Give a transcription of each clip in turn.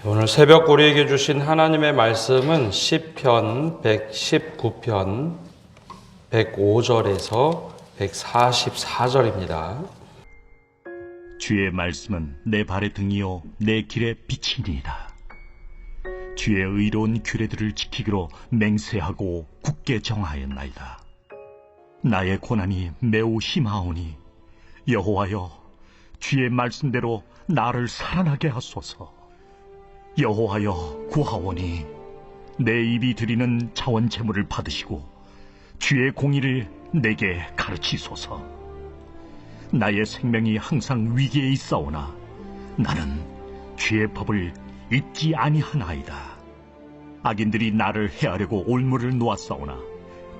오늘 새벽 우리에게 주신 하나님의 말씀은 시편 119편 105절에서 144절입니다. 주의 말씀은 내 발의 등이요 내 길의 빛이니이다. 주의 의로운 규례들을 지키기로 맹세하고 굳게 정하였나이다. 나의 고난이 매우 심하오니 여호와여, 주의 말씀대로 나를 살아나게 하소서. 여호와여, 구하오니 내 입이 드리는 자원 제물을 받으시고 주의 공의를 내게 가르치소서. 나의 생명이 항상 위기에 있사오나 나는 주의 법을 잊지 아니하나이다. 악인들이 나를 해하려고 올무를 놓았사오나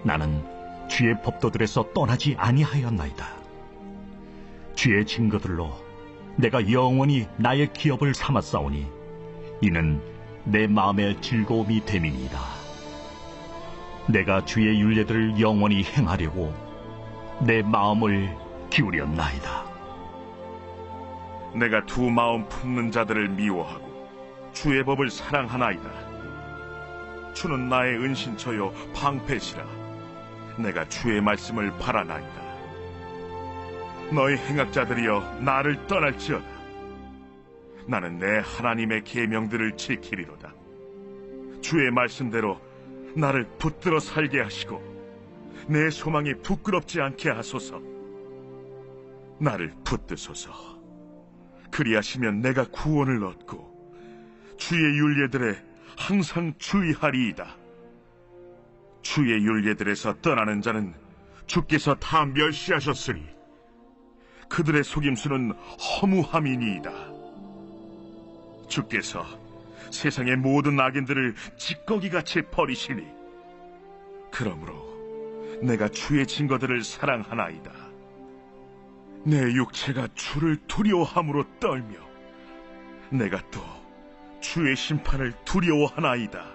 나는 주의 법도들에서 떠나지 아니하였나이다. 주의 증거들로 내가 영원히 나의 기업을 삼았사오니 이는 내 마음의 즐거움이 됨이니이다. 내가 주의 율례들을 영원히 행하려고 내 마음을 기울였나이다. 내가 두 마음 품는 자들을 미워하고 주의 법을 사랑하나이다. 주는 나의 은신처요 방패시라. 내가 주의 말씀을 바라나이다. 너희 행악자들이여 나를 떠날지어다. 나는 내 하나님의 계명들을 지키리로다. 주의 말씀대로 나를 붙들어 살게 하시고 내 소망이 부끄럽지 않게 하소서. 나를 붙드소서. 그리하시면 내가 구원을 얻고 주의 율례들에 항상 주의하리이다. 주의 율례들에서 떠나는 자는 주께서 다 멸시하셨으니 그들의 속임수는 허무함이니이다. 주께서 세상의 모든 악인들을 찌꺼기같이 버리시니 그러므로 내가 주의 증거들을 사랑하나이다. 내 육체가 주를 두려워함으로 떨며 내가 또 주의 심판을 두려워하나이다.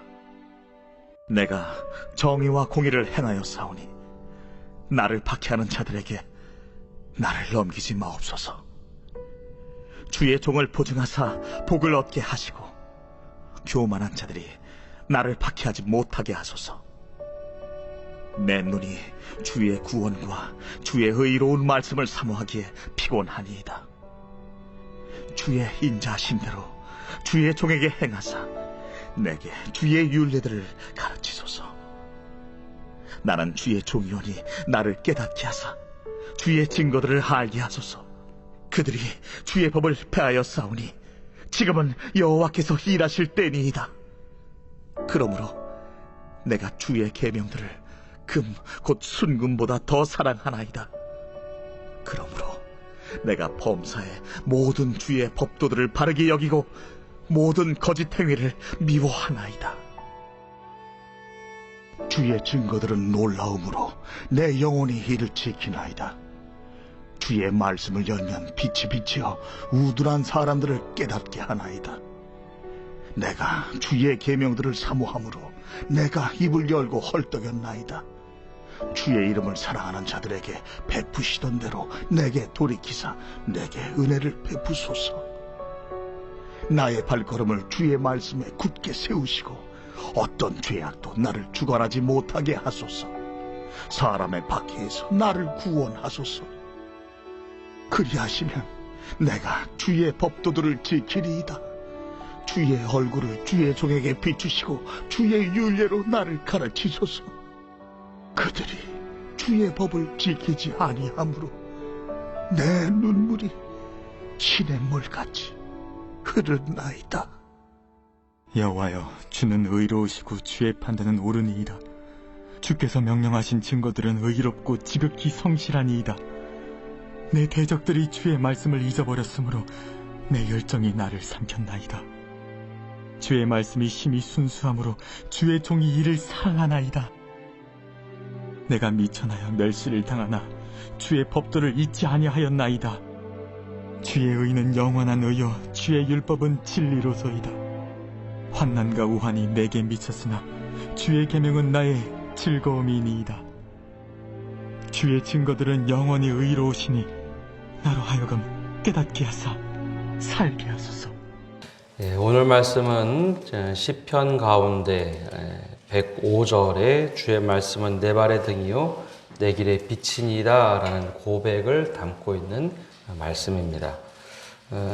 내가 정의와 공의를 행하여 싸우니 나를 박해하는 자들에게 나를 넘기지 마옵소서. 주의 종을 보증하사 복을 얻게 하시고 교만한 자들이 나를 박해하지 못하게 하소서. 내 눈이 주의 구원과 주의 의로운 말씀을 사모하기에 피곤하니이다. 주의 인자하신 대로 주의 종에게 행하사 내게 주의 율례들을 가르치소서. 나는 주의 종이오니 나를 깨닫게 하사 주의 증거들을 알게 하소서. 그들이 주의 법을 폐하여 싸우니 지금은 여호와께서 일하실 때니이다. 그러므로 내가 주의 계명들을 금 곧 순금보다 더 사랑하나이다. 그러므로 내가 범사에 모든 주의 법도들을 바르게 여기고 모든 거짓 행위를 미워하나이다. 주의 증거들은 놀라움으로 내 영혼이 이를 지키나이다. 주의 말씀을 열면 빛이 비치어 우둔한 사람들을 깨닫게 하나이다. 내가 주의 계명들을 사모함으로 내가 입을 열고 헐떡였나이다. 주의 이름을 사랑하는 자들에게 베푸시던 대로 내게 돌이키사 내게 은혜를 베푸소서. 나의 발걸음을 주의 말씀에 굳게 세우시고 어떤 죄악도 나를 주관하지 못하게 하소서. 사람의 박해에서 나를 구원하소서. 그리하시면 내가 주의 법도들을 지키리이다. 주의 얼굴을 주의 종에게 비추시고 주의 율례로 나를 가르치소서. 그들이 주의 법을 지키지 아니하므로 내 눈물이 시냇물같이 흐르나이다. 여호와여, 주는 의로우시고 주의 판단은 옳으니이다. 주께서 명령하신 증거들은 의롭고 지극히 성실하니이다. 내 대적들이 주의 말씀을 잊어버렸으므로 내 열정이 나를 삼켰나이다. 주의 말씀이 심히 순수하므로 주의 종이 이를 사랑하나이다. 내가 미천하여 멸시를 당하나 주의 법도를 잊지 아니하였나이다. 주의 의는 영원한 의요 주의 율법은 진리로소이다. 환난과 우환이 내게 미쳤으나 주의 계명은 나의 즐거움이니이다. 주의 증거들은 영원히 의로우시니 나로 하여금 깨닫게 하사 살게 하소서. 오늘 말씀은 시편 가운데 105절에 주의 말씀은 내 발의 등이요 내 길의 빛이니이다 라는 고백을 담고 있는 말씀입니다.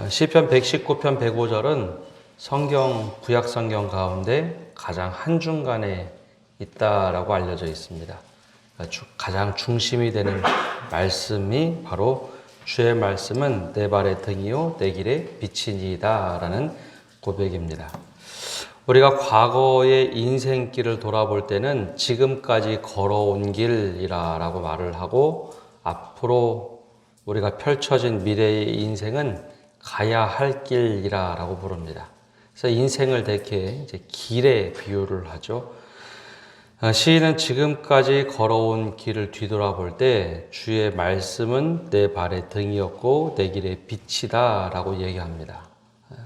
시편 119편 105절은 구약 성경 가운데 가장 한중간에 있다라고 알려져 있습니다. 가장 중심이 되는 말씀이 바로 주의 말씀은 내 발의 등이요 내 길의 빛이니이다 라는 고백입니다. 우리가 과거의 인생길을 돌아볼 때는 지금까지 걸어온 길이라고 말을 하고, 앞으로 우리가 펼쳐진 미래의 인생은 가야 할 길이라고 부릅니다. 그래서 인생을 대개 이제 길에 비유를 하죠. 시인은 지금까지 걸어온 길을 뒤돌아볼 때 주의 말씀은 내 발의 등이었고 내 길의 빛이다 라고 얘기합니다.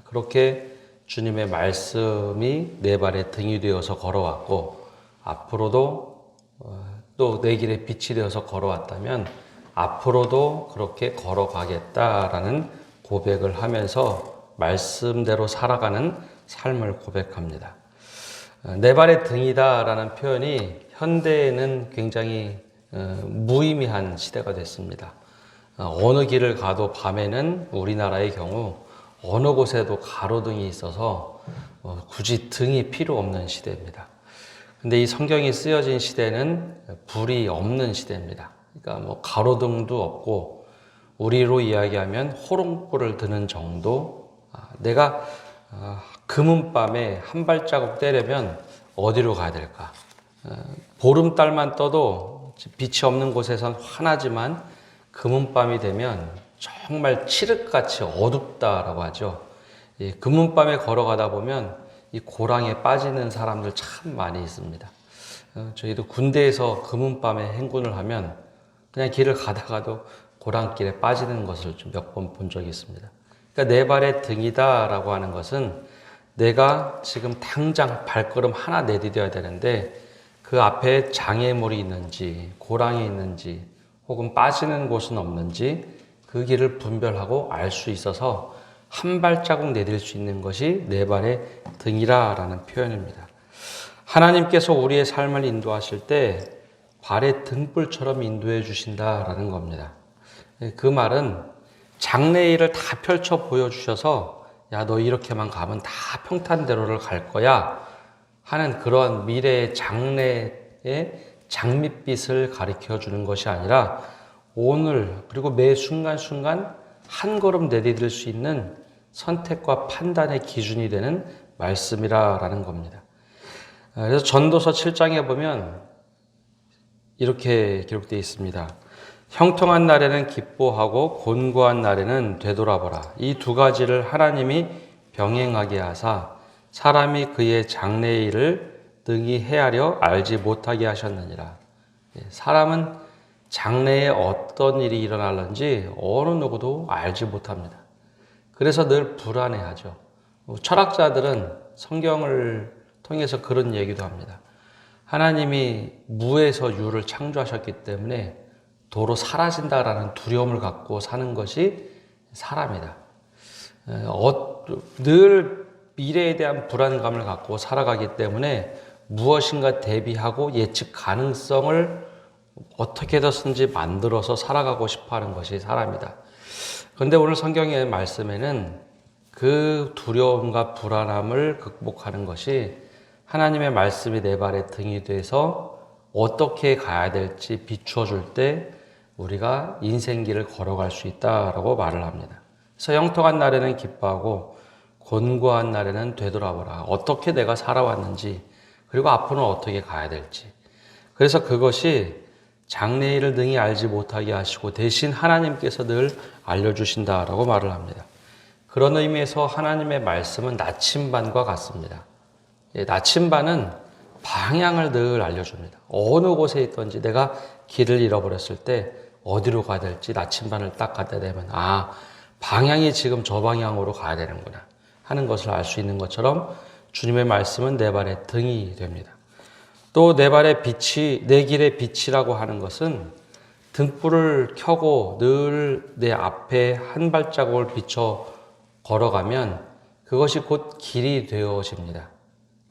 그렇게 주님의 말씀이 내 발의 등이 되어서 걸어왔고, 앞으로도 또 내 길의 빛이 되어서 걸어왔다면 앞으로도 그렇게 걸어가겠다라는 고백을 하면서 말씀대로 살아가는 삶을 고백합니다. 내 발의 등이다 라는 표현이 현대에는 굉장히 무의미한 시대가 됐습니다. 어느 길을 가도 밤에는 우리나라의 경우 어느 곳에도 가로등이 있어서 굳이 등이 필요 없는 시대입니다. 근데 이 성경이 쓰여진 시대는 불이 없는 시대입니다. 그러니까 가로등도 없고, 우리로 이야기하면 호롱불을 드는 정도. 내가 금은밤에 한 발자국 때려면 어디로 가야 될까? 보름달만 떠도 빛이 없는 곳에선 환하지만 금은밤이 되면 정말 칠흑같이 어둡다라고 하죠. 금은밤에 걸어가다 보면 이 고랑에 빠지는 사람들 참 많이 있습니다. 저희도 군대에서 금은밤에 행군을 하면 그냥 길을 가다가도 고랑길에 빠지는 것을 좀 몇 번 본 적이 있습니다. 그러니까 내 발의 등이다라고 하는 것은 내가 지금 당장 발걸음 하나 내디뎌야 되는데 그 앞에 장애물이 있는지 고랑이 있는지 혹은 빠지는 곳은 없는지 그 길을 분별하고 알 수 있어서 한 발자국 내딜 수 있는 것이 내 발의 등이라는 표현입니다. 하나님께서 우리의 삶을 인도하실 때 발의 등불처럼 인도해 주신다라는 겁니다. 그 말은 장래일을 다 펼쳐 보여주셔서 야, 너 이렇게만 가면 다 평탄대로를 갈 거야 하는 그런 미래의 장래의 장밋빛을 가리켜 주는 것이 아니라 오늘 그리고 매 순간순간 한 걸음 내디딜 수 있는 선택과 판단의 기준이 되는 말씀이라는 겁니다. 그래서 전도서 7장에 보면 이렇게 기록되어 있습니다. 형통한 날에는 기뻐하고 곤고한 날에는 되돌아보라. 이 두 가지를 하나님이 병행하게 하사 사람이 그의 장래의 일을 능히 헤아려 알지 못하게 하셨느니라. 사람은 장래에 어떤 일이 일어날는지 어느 누구도 알지 못합니다. 그래서 늘 불안해하죠. 철학자들은 성경을 통해서 그런 얘기도 합니다. 하나님이 무에서 유를 창조하셨기 때문에 도로 사라진다라는 두려움을 갖고 사는 것이 사람이다. 늘 미래에 대한 불안감을 갖고 살아가기 때문에 무엇인가 대비하고 예측 가능성을 어떻게 해서든지 만들어서 살아가고 싶어하는 것이 사람이다. 그런데 오늘 성경의 말씀에는 그 두려움과 불안함을 극복하는 것이 하나님의 말씀이 내 발의 등이 돼서 어떻게 가야 될지 비추어 줄 때 우리가 인생길을 걸어갈 수 있다라고 말을 합니다. 그래서 형통한 날에는 기뻐하고 곤고한 날에는 되돌아보라. 어떻게 내가 살아왔는지 그리고 앞으로는 어떻게 가야 될지. 그래서 그것이 장래일을 능히 알지 못하게 하시고 대신 하나님께서 늘 알려주신다라고 말을 합니다. 그런 의미에서 하나님의 말씀은 나침반과 같습니다. 나침반은 방향을 늘 알려줍니다. 어느 곳에 있든지 내가 길을 잃어버렸을 때 어디로 가야 될지 나침반을 딱 갖다 대면 방향이 지금 저 방향으로 가야 되는구나 하는 것을 알 수 있는 것처럼 주님의 말씀은 내 발의 등이 됩니다. 또 내 발의 빛이 내 길의 빛이라고 하는 것은 등불을 켜고 늘 내 앞에 한 발자국을 비춰 걸어가면 그 그것이 곧 길이 되어집니다.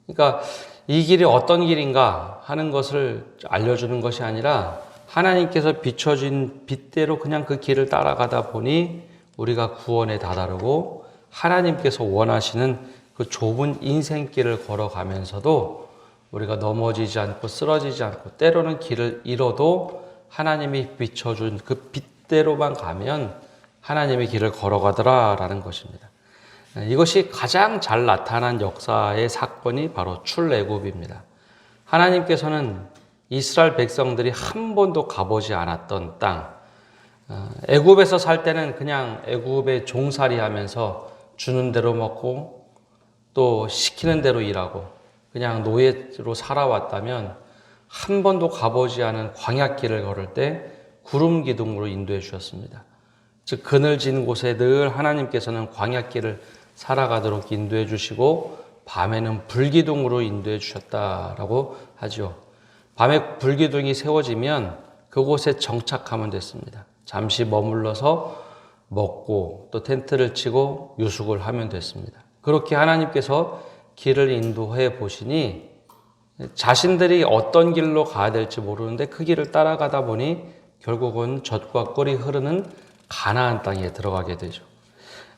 그러니까 이 길이 어떤 길인가 하는 것을 알려주는 것이 아니라 하나님께서 비춰진 빛대로 그냥 그 길을 따라가다 보니 우리가 구원에 다다르고 하나님께서 원하시는 그 좁은 인생길을 걸어가면서도 우리가 넘어지지 않고 쓰러지지 않고 때로는 길을 잃어도 하나님이 비춰준 그 빛대로만 가면 하나님의 길을 걸어가더라라는 것입니다. 이것이 가장 잘 나타난 역사의 사건이 바로 출애굽입니다. 하나님께서는 이스라엘 백성들이 한 번도 가보지 않았던 땅, 애굽에서 살 때는 그냥 애굽에 종살이 하면서 주는 대로 먹고 또 시키는 대로 일하고 그냥 노예로 살아왔다면 한 번도 가보지 않은 광야길을 걸을 때 구름 기둥으로 인도해 주셨습니다. 즉 그늘진 곳에 늘 하나님께서는 광야길을 살아가도록 인도해 주시고 밤에는 불기둥으로 인도해 주셨다라고 하죠. 밤에 불기둥이 세워지면 그곳에 정착하면 됐습니다. 잠시 머물러서 먹고 또 텐트를 치고 유숙을 하면 됐습니다. 그렇게 하나님께서 길을 인도해 보시니 자신들이 어떤 길로 가야 될지 모르는데 그 길을 따라가다 보니 결국은 젖과 꿀이 흐르는 가나안 땅에 들어가게 되죠.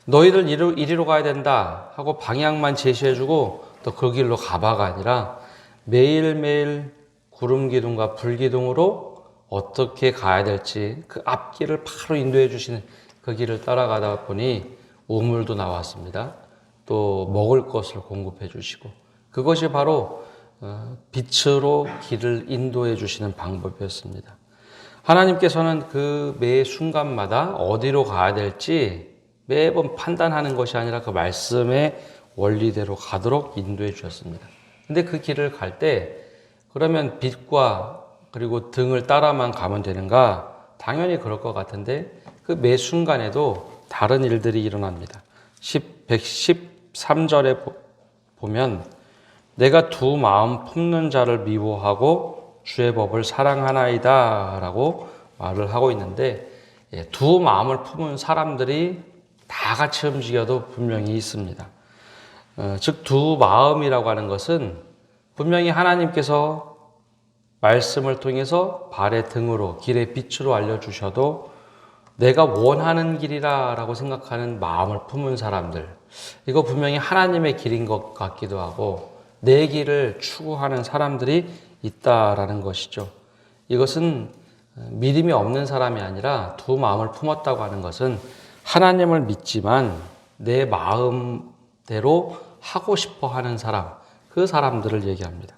너희들 이리로 가야 된다 하고 방향만 제시해주고 또 그 길로 가봐가 아니라 매일매일 구름 기둥과 불 기둥으로 어떻게 가야 될지 그 앞길을 바로 인도해 주시는 그 길을 따라가다 보니 우물도 나왔습니다. 또 먹을 것을 공급해 주시고 그것이 바로 빛으로 길을 인도해 주시는 방법이었습니다. 하나님께서는 그 매 순간마다 어디로 가야 될지 매번 판단하는 것이 아니라 그 말씀의 원리대로 가도록 인도해 주셨습니다. 근데 그 길을 갈 때 그러면 빛과 그리고 등을 따라만 가면 되는가? 당연히 그럴 것 같은데 그 매 순간에도 다른 일들이 일어납니다. 113절에 보면 내가 두 마음 품는 자를 미워하고 주의 법을 사랑하나이다 라고 말을 하고 있는데 두 마음을 품은 사람들이 다 같이 움직여도 분명히 있습니다. 즉 두 마음이라고 하는 것은 분명히 하나님께서 말씀을 통해서 발의 등으로 길의 빛으로 알려주셔도 내가 원하는 길이라 라고 생각하는 마음을 품은 사람들, 이거 분명히 하나님의 길인 것 같기도 하고 내 길을 추구하는 사람들이 있다라는 것이죠. 이것은 믿음이 없는 사람이 아니라 두 마음을 품었다고 하는 것은 하나님을 믿지만 내 마음대로 하고 싶어 하는 사람, 그 사람들을 얘기합니다.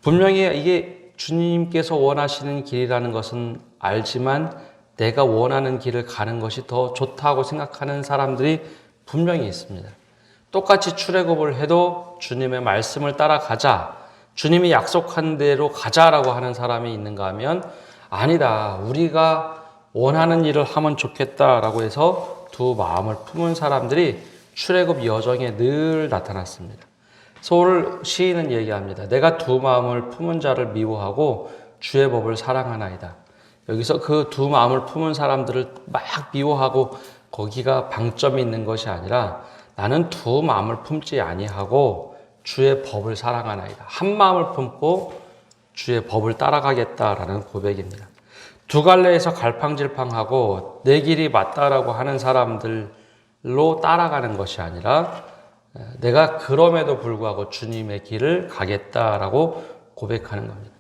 분명히 이게 주님께서 원하시는 길이라는 것은 알지만 내가 원하는 길을 가는 것이 더 좋다고 생각하는 사람들이 분명히 있습니다. 똑같이 출애굽을 해도 주님의 말씀을 따라가자, 주님이 약속한 대로 가자라고 하는 사람이 있는가 하면 아니다, 우리가 원하는 일을 하면 좋겠다라고 해서 두 마음을 품은 사람들이 출애굽 여정에 늘 나타났습니다. 소울 시인은 얘기합니다. 내가 두 마음을 품은 자를 미워하고 주의 법을 사랑하나이다. 여기서 그 두 마음을 품은 사람들을 막 미워하고 거기가 방점이 있는 것이 아니라 나는 두 마음을 품지 아니하고 주의 법을 사랑하나이다. 한 마음을 품고 주의 법을 따라가겠다라는 고백입니다. 두 갈래에서 갈팡질팡하고 내 길이 맞다라고 하는 사람들로 따라가는 것이 아니라 내가 그럼에도 불구하고 주님의 길을 가겠다라고 고백하는 겁니다.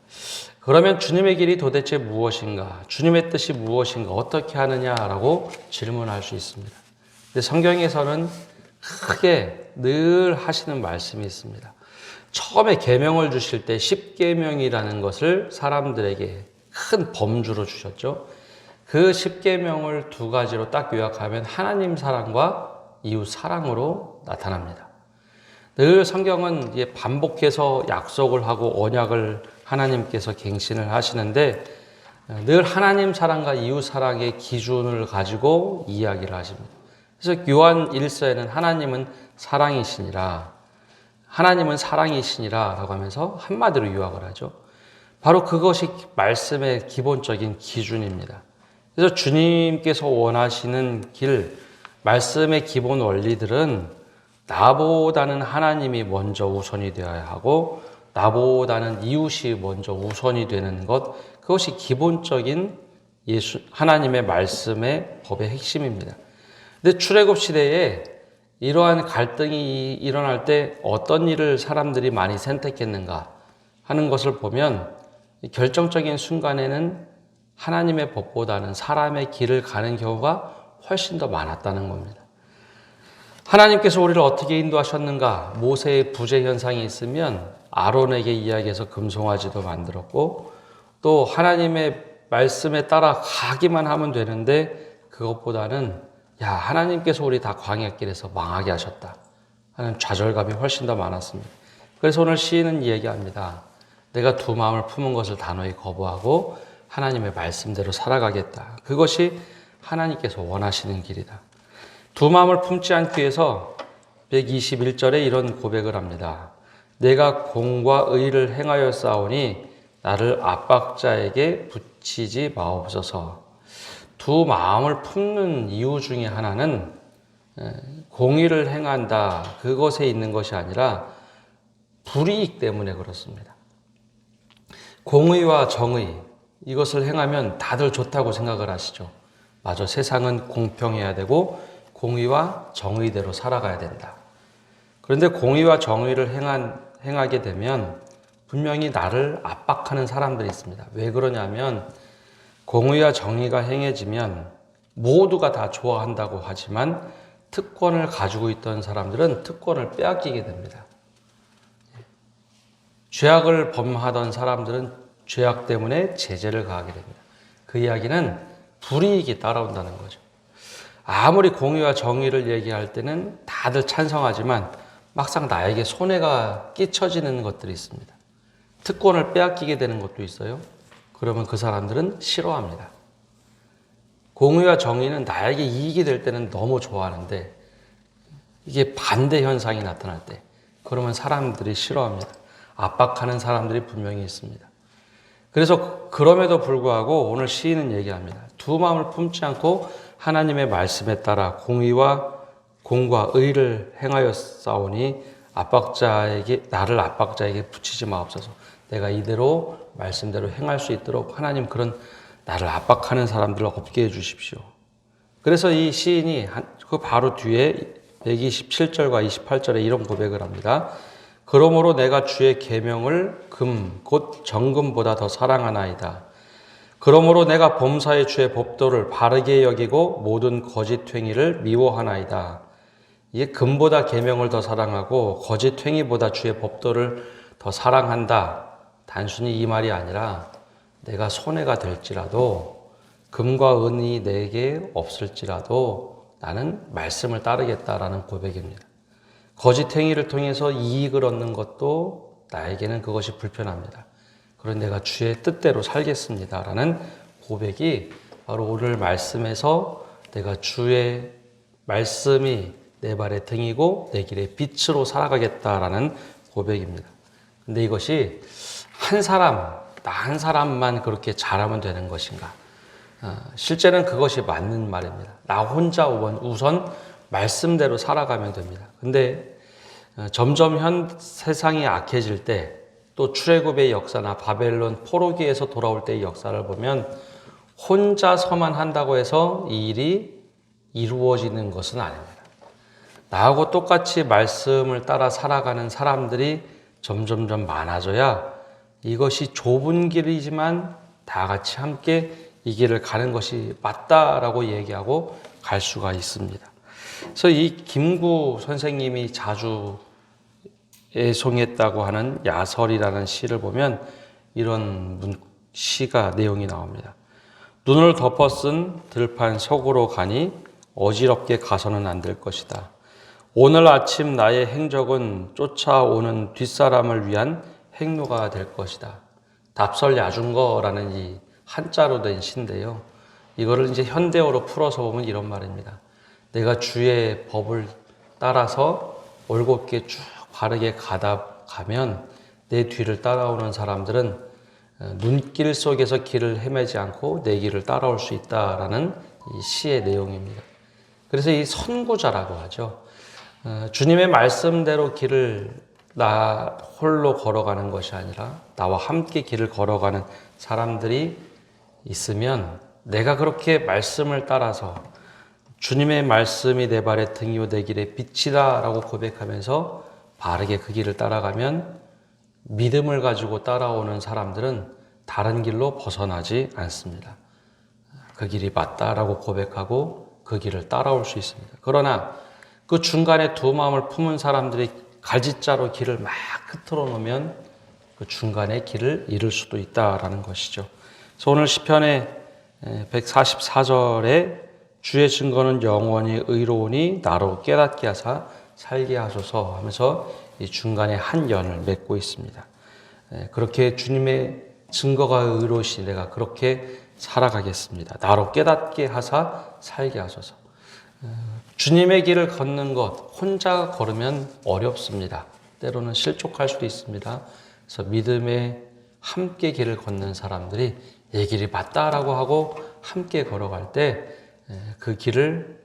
그러면 주님의 길이 도대체 무엇인가? 주님의 뜻이 무엇인가? 어떻게 하느냐라고 질문할 수 있습니다. 근데 성경에서는 크게 늘 하시는 말씀이 있습니다. 처음에 계명을 주실 때 10계명이라는 것을 사람들에게 큰 범주로 주셨죠. 그 10계명을 두 가지로 딱 요약하면 하나님 사랑과 이웃 사랑으로 나타납니다. 늘 성경은 반복해서 약속을 하고 언약을 하나님께서 갱신을 하시는데 늘 하나님 사랑과 이웃 사랑의 기준을 가지고 이야기를 하십니다. 그래서 요한 1서에는 하나님은 사랑이시니라, 하나님은 사랑이시니라 라고 하면서 한마디로 요약을 하죠. 바로 그것이 말씀의 기본적인 기준입니다. 그래서 주님께서 원하시는 길, 말씀의 기본 원리들은 나보다는 하나님이 먼저 우선이 되어야 하고 나보다는 이웃이 먼저 우선이 되는 것, 그것이 기본적인 하나님의 말씀의 법의 핵심입니다. 근데 출애굽 시대에 이러한 갈등이 일어날 때 어떤 일을 사람들이 많이 선택했는가 하는 것을 보면 결정적인 순간에는 하나님의 법보다는 사람의 길을 가는 경우가 훨씬 더 많았다는 겁니다. 하나님께서 우리를 어떻게 인도하셨는가? 모세의 부재 현상이 있으면 아론에게 이야기해서 금송아지도 만들었고, 또 하나님의 말씀에 따라 가기만 하면 되는데 그것보다는 하나님께서 우리 다 광야길에서 망하게 하셨다 하는 좌절감이 훨씬 더 많았습니다. 그래서 오늘 시인은 이야기합니다. 내가 두 마음을 품은 것을 단호히 거부하고 하나님의 말씀대로 살아가겠다. 그것이 하나님께서 원하시는 길이다. 두 마음을 품지 않기 위해서 121절에 이런 고백을 합니다. 내가 공과 의를 행하여 싸우니 나를 압박자에게 붙이지 마옵소서. 두 마음을 품는 이유 중에 하나는 공의를 행한다, 그것에 있는 것이 아니라 불이익 때문에 그렇습니다. 공의와 정의, 이것을 행하면 다들 좋다고 생각을 하시죠. 맞아, 세상은 공평해야 되고 공의와 정의대로 살아가야 된다. 그런데 공의와 정의를 행하게 되면 분명히 나를 압박하는 사람들이 있습니다. 왜 그러냐면 공의와 정의가 행해지면 모두가 다 좋아한다고 하지만 특권을 가지고 있던 사람들은 특권을 빼앗기게 됩니다. 죄악을 범하던 사람들은 죄악 때문에 제재를 가하게 됩니다. 그 이야기는 불이익이 따라온다는 거죠. 아무리 공의와 정의를 얘기할 때는 다들 찬성하지만 막상 나에게 손해가 끼쳐지는 것들이 있습니다. 특권을 빼앗기게 되는 것도 있어요. 그러면 그 사람들은 싫어합니다. 공의와 정의는 나에게 이익이 될 때는 너무 좋아하는데 이게 반대 현상이 나타날 때 그러면 사람들이 싫어합니다. 압박하는 사람들이 분명히 있습니다. 그래서 그럼에도 불구하고 오늘 시인은 얘기합니다. 두 마음을 품지 않고 하나님의 말씀에 따라 공과 의를 행하여 싸우니 나를 압박자에게 붙이지 마옵소서. 내가 이대로 말씀대로 행할 수 있도록 하나님 그런 나를 압박하는 사람들을 없게 해주십시오. 그래서 이 시인이 그 바로 뒤에 127절과 28절에 이런 고백을 합니다. 그러므로 내가 주의 계명을 곧 정금보다 더 사랑하나이다. 그러므로 내가 범사의 주의 법도를 바르게 여기고 모든 거짓 행위를 미워하나이다. 이게 금보다 계명을 더 사랑하고 거짓 행위보다 주의 법도를 더 사랑한다. 단순히 이 말이 아니라 내가 손해가 될지라도 금과 은이 내게 없을지라도 나는 말씀을 따르겠다라는 고백입니다. 거짓 행위를 통해서 이익을 얻는 것도 나에게는 그것이 불편합니다. 그런데 내가 주의 뜻대로 살겠습니다라는 고백이 바로 오늘 말씀에서 내가 주의 말씀이 내 발의 등이고 내 길의 빛으로 살아가겠다라는 고백입니다. 근데 이것이 나 한 사람만 그렇게 잘하면 되는 것인가? 실제는 그것이 맞는 말입니다. 나 혼자 우선 말씀대로 살아가면 됩니다. 근데 점점 세상이 악해질 때 또 출애굽의 역사나 바벨론 포로기에서 돌아올 때의 역사를 보면 혼자서만 한다고 해서 이 일이 이루어지는 것은 아닙니다. 나하고 똑같이 말씀을 따라 살아가는 사람들이 점점점 많아져야 이것이 좁은 길이지만 다 같이 함께 이 길을 가는 것이 맞다라고 얘기하고 갈 수가 있습니다. 그래서 이 김구 선생님이 자주 애송했다고 하는 야설이라는 시를 보면 이런 시가 내용이 나옵니다. 눈을 덮어 쓴 들판 속으로 가니 어지럽게 가서는 안 될 것이다. 오늘 아침 나의 행적은 쫓아오는 뒷사람을 위한 행로가 될 것이다. 답설야중거라는 이 한자로 된 시인데요. 이거를 이제 현대어로 풀어서 보면 이런 말입니다. 내가 주의 법을 따라서 올곧게 쭉 바르게 가면 내 뒤를 따라오는 사람들은 눈길 속에서 길을 헤매지 않고 내 길을 따라올 수 있다라는 이 시의 내용입니다. 그래서 이 선구자라고 하죠. 주님의 말씀대로 길을 나 홀로 걸어가는 것이 아니라 나와 함께 길을 걸어가는 사람들이 있으면 내가 그렇게 말씀을 따라서 주님의 말씀이 내 발의 등이요 내 길의 빛이다 라고 고백하면서 바르게 그 길을 따라가면 믿음을 가지고 따라오는 사람들은 다른 길로 벗어나지 않습니다. 그 길이 맞다라고 고백하고 그 길을 따라올 수 있습니다. 그러나 그 중간에 두 마음을 품은 사람들이 갈짓자로 길을 막 흐트러 놓으면 그 중간에 길을 잃을 수도 있다라는 것이죠. 그래서 오늘 시편의 144절에 주의 증거는 영원히 의로우니 나로 깨닫게 하사 살게 하소서 하면서 이 중간에 한 연을 맺고 있습니다. 그렇게 주님의 증거가 의로우시 내가 그렇게 살아가겠습니다. 나로 깨닫게 하사 살게 하소서. 주님의 길을 걷는 것 혼자 걸으면 어렵습니다. 때로는 실족할 수도 있습니다. 그래서 믿음에 함께 길을 걷는 사람들이 이 길이 맞다라고 하고 함께 걸어갈 때 그 길을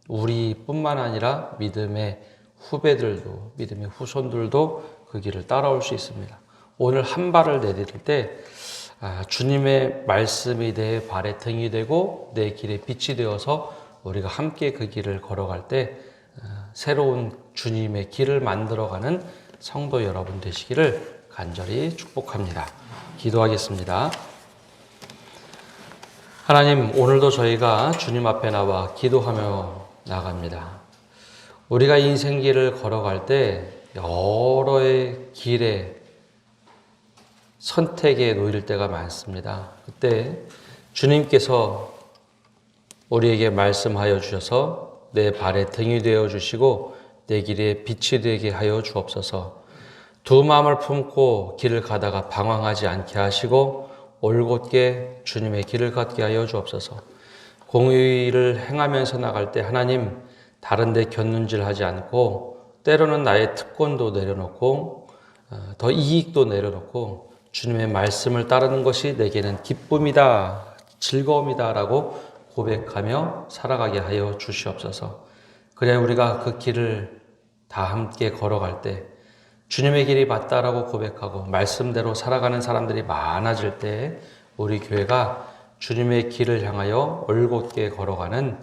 우리뿐만 아니라 믿음의 후배들도 믿음의 후손들도 그 길을 따라올 수 있습니다. 오늘 한 발을 내디딜 때 주님의 말씀이 내 발의 등이 되고 내 길의 빛이 되어서 우리가 함께 그 길을 걸어갈 때 새로운 주님의 길을 만들어가는 성도 여러분 되시기를 간절히 축복합니다. 기도하겠습니다. 하나님, 오늘도 저희가 주님 앞에 나와 기도하며 나갑니다. 우리가 인생길을 걸어갈 때 여러의 길에 선택에 놓일 때가 많습니다. 그때 주님께서 우리에게 말씀하여 주셔서 내 발의 등이 되어 주시고 내 길에 빛이 되게 하여 주옵소서. 두 마음을 품고 길을 가다가 방황하지 않게 하시고 올곧게 주님의 길을 걷게 하여 주옵소서. 공의를 행하면서 나갈 때 하나님 다른 데 곁눈질하지 않고 때로는 나의 특권도 내려놓고 더 이익도 내려놓고 주님의 말씀을 따르는 것이 내게는 기쁨이다, 즐거움이다 라고 고백하며 살아가게 하여 주시옵소서. 그래야 우리가 그 길을 다 함께 걸어갈 때 주님의 길이 맞다라고 고백하고 말씀대로 살아가는 사람들이 많아질 때 우리 교회가 주님의 길을 향하여 올곧게 걸어가는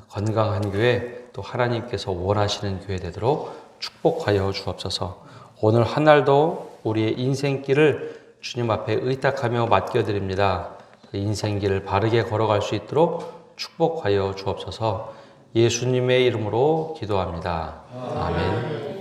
건강한 교회, 또 하나님께서 원하시는 교회 되도록 축복하여 주옵소서. 오늘 한 날도 우리의 인생길을 주님 앞에 의탁하며 맡겨드립니다. 그 인생길을 바르게 걸어갈 수 있도록 축복하여 주옵소서. 예수님의 이름으로 기도합니다. 아멘.